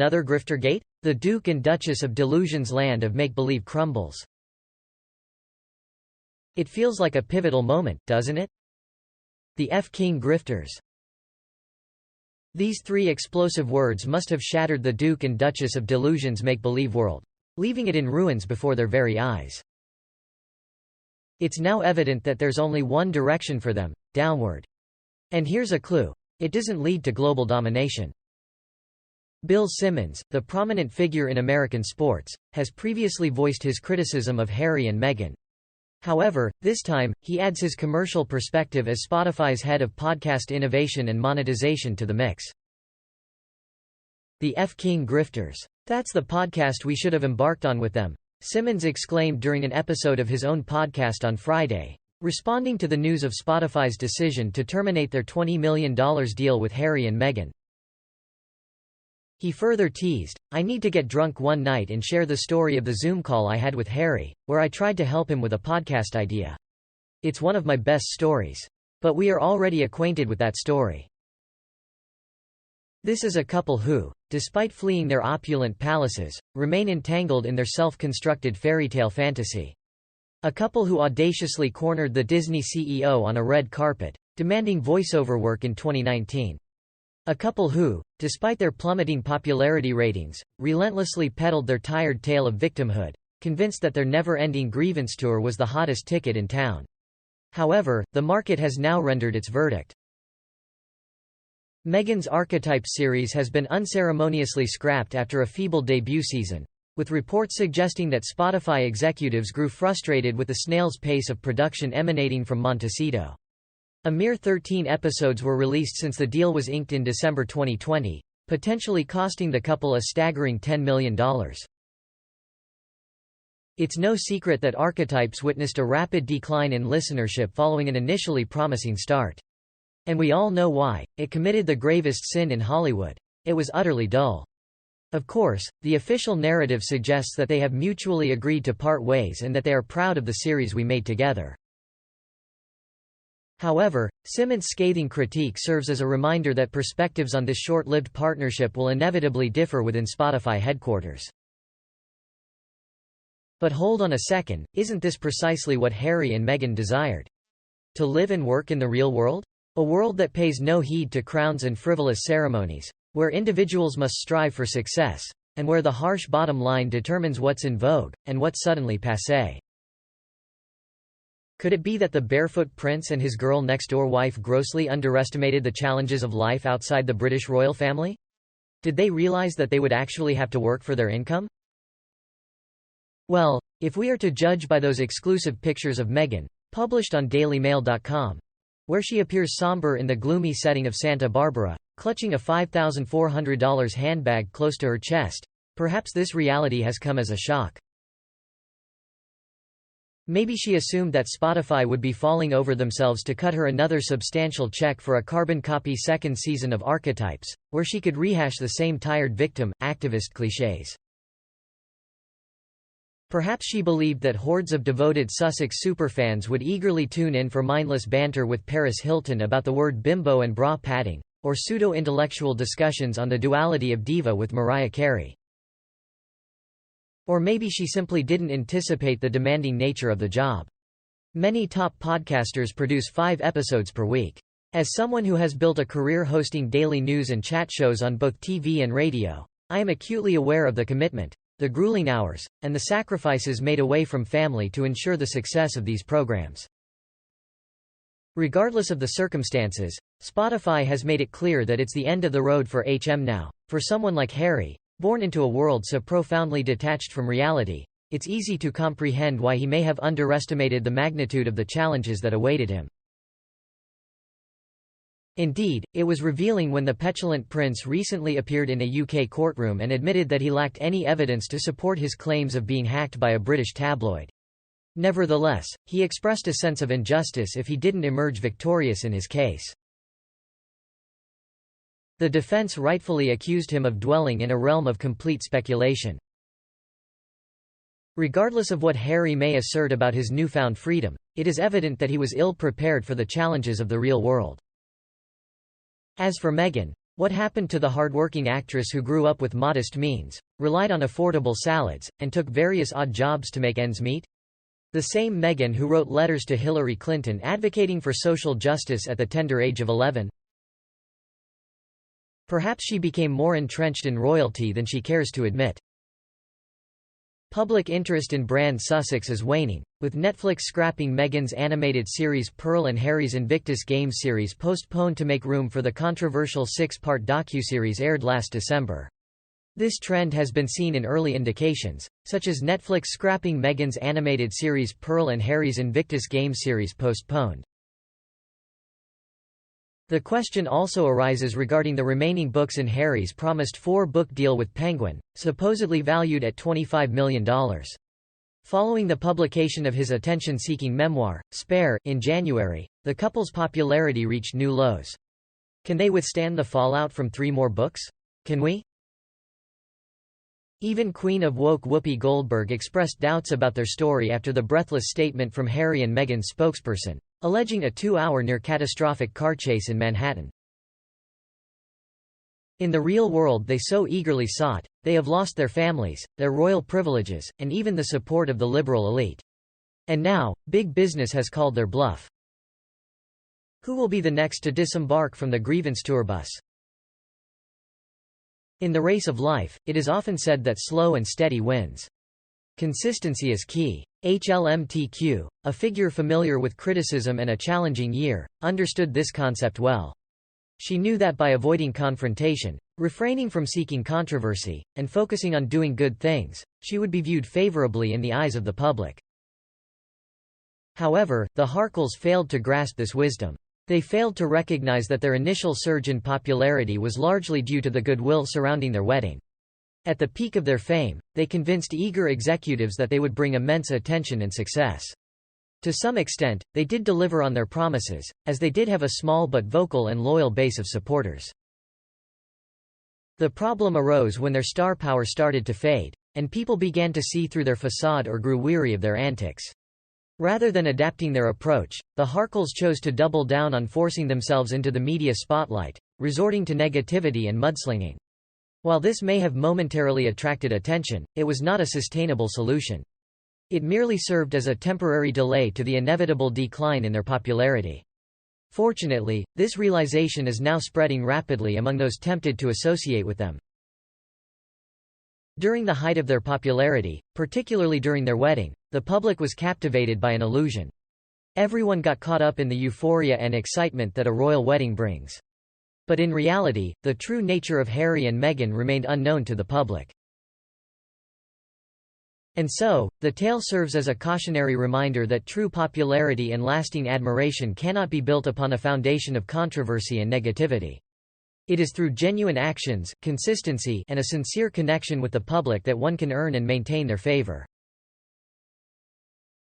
another GRIFTERGATE? The Duke and Duchess of Delusions land of make-believe crumbles. It feels like a pivotal moment, doesn't it? The F-King grifters. These three explosive words must have shattered the Duke and Duchess of Delusions' make-believe world, leaving it in ruins before their very eyes. It's now evident that there's only one direction for them: downward. And here's a clue: it doesn't lead to global domination. Bill Simmons, the prominent figure in American sports, has previously voiced his criticism of Harry and Meghan. However, this time, he adds his commercial perspective as Spotify's head of podcast innovation and monetization to the mix. The F-King grifters. That's the podcast we should have embarked on with them, Simmons exclaimed during an episode of his own podcast on Friday, responding to the news of Spotify's decision to terminate their $20 million deal with Harry and Meghan. He further teased, "I need to get drunk one night and share the story of the Zoom call I had with Harry, where I tried to help him with a podcast idea. It's one of my best stories. But we are already acquainted with that story." This is a couple who, despite fleeing their opulent palaces, remain entangled in their self-constructed fairytale fantasy. A couple who audaciously cornered the Disney CEO on a red carpet, demanding voiceover work in 2019. A couple who, despite their plummeting popularity ratings, relentlessly peddled their tired tale of victimhood, convinced that their never-ending grievance tour was the hottest ticket in town. However, the market has now rendered its verdict. Meghan's Archetype series has been unceremoniously scrapped after a feeble debut season, with reports suggesting that Spotify executives grew frustrated with the snail's pace of production emanating from Montecito. A mere 13 episodes were released since the deal was inked in December 2020, potentially costing the couple a staggering $10 million. It's no secret that Archetypes witnessed a rapid decline in listenership following an initially promising start. And we all know why: it committed the gravest sin in Hollywood. It was utterly dull. Of course, the official narrative suggests that they have mutually agreed to part ways and that they are proud of the series we made together. However, Simmons' scathing critique serves as a reminder that perspectives on this short-lived partnership will inevitably differ within Spotify headquarters. But hold on a second, isn't this precisely what Harry and Meghan desired? To live and work in the real world? A world that pays no heed to crowns and frivolous ceremonies, where individuals must strive for success, and where the harsh bottom line determines what's in vogue, and what's suddenly passé. Could it be that the barefoot prince and his girl-next-door wife grossly underestimated the challenges of life outside the British royal family? Did they realize that they would actually have to work for their income? Well, if we are to judge by those exclusive pictures of Meghan, published on DailyMail.com, where she appears somber in the gloomy setting of Santa Barbara, clutching a $5,400 handbag close to her chest, perhaps this reality has come as a shock. Maybe she assumed that Spotify would be falling over themselves to cut her another substantial check for a carbon copy second season of Archetypes, where she could rehash the same tired victim, activist clichés. Perhaps she believed that hordes of devoted Sussex superfans would eagerly tune in for mindless banter with Paris Hilton about the word bimbo and bra padding, or pseudo-intellectual discussions on the duality of diva with Mariah Carey. Or maybe she simply didn't anticipate the demanding nature of the job. Many top podcasters produce 5 episodes per week. As someone who has built a career hosting daily news and chat shows on both TV and radio, I am acutely aware of the commitment, the grueling hours, and the sacrifices made away from family to ensure the success of these programs. Regardless of the circumstances, Spotify has made it clear that it's the end of the road for HM now. For someone like Harry, born into a world so profoundly detached from reality, it's easy to comprehend why he may have underestimated the magnitude of the challenges that awaited him. Indeed, it was revealing when the petulant prince recently appeared in a UK courtroom and admitted that he lacked any evidence to support his claims of being hacked by a British tabloid. Nevertheless, he expressed a sense of injustice if he didn't emerge victorious in his case. The defense rightfully accused him of dwelling in a realm of complete speculation. Regardless of what Harry may assert about his newfound freedom, it is evident that he was ill-prepared for the challenges of the real world. As for Meghan, What happened to the hardworking actress who grew up with modest means, relied on affordable salads, and took various odd jobs to make ends meet? The same Meghan who wrote letters to Hillary Clinton advocating for social justice at the tender age of 11? Perhaps she became more entrenched in royalty than she cares to admit. Public interest in brand Sussex is waning, with Netflix scrapping Meghan's animated series Pearl and Harry's Invictus Games series postponed to make room for the controversial 6-part docuseries aired last December. This trend has been seen in early indications, such as Netflix scrapping Meghan's animated series Pearl and Harry's Invictus Games series postponed. The question also arises regarding the remaining books in Harry's promised 4-book deal with Penguin, supposedly valued at $25 million. Following the publication of his attention-seeking memoir, Spare, in January, the couple's popularity reached new lows. Can they withstand the fallout from 3 more books? Can we? Even Queen of Woke Whoopi Goldberg expressed doubts about their story after the breathless statement from Harry and Meghan's spokesperson, alleging a 2-hour near-catastrophic car chase in Manhattan. In the real world they so eagerly sought, they have lost their families, their royal privileges, and even the support of the liberal elite. And now, big business has called their bluff. Who will be the next to disembark from the grievance tour bus? In the race of life, it is often said that slow and steady wins. Consistency is key. HLMTQ, a figure familiar with criticism and a challenging year, understood this concept well. She knew that by avoiding confrontation, refraining from seeking controversy, and focusing on doing good things, she would be viewed favorably in the eyes of the public. However, the Markles failed to grasp this wisdom. They failed to recognize that their initial surge in popularity was largely due to the goodwill surrounding their wedding. At the peak of their fame, they convinced eager executives that they would bring immense attention and success. To some extent, they did deliver on their promises, as they did have a small but vocal and loyal base of supporters. The problem arose when their star power started to fade, and people began to see through their facade or grew weary of their antics. Rather than adapting their approach, the Markles chose to double down on forcing themselves into the media spotlight, resorting to negativity and mudslinging. While this may have momentarily attracted attention, it was not a sustainable solution. It merely served as a temporary delay to the inevitable decline in their popularity. Fortunately, this realization is now spreading rapidly among those tempted to associate with them. During the height of their popularity, particularly during their wedding, the public was captivated by an illusion. Everyone got caught up in the euphoria and excitement that a royal wedding brings. But in reality, the true nature of Harry and Meghan remained unknown to the public. And so, the tale serves as a cautionary reminder that true popularity and lasting admiration cannot be built upon a foundation of controversy and negativity. It is through genuine actions, consistency, and a sincere connection with the public that one can earn and maintain their favor.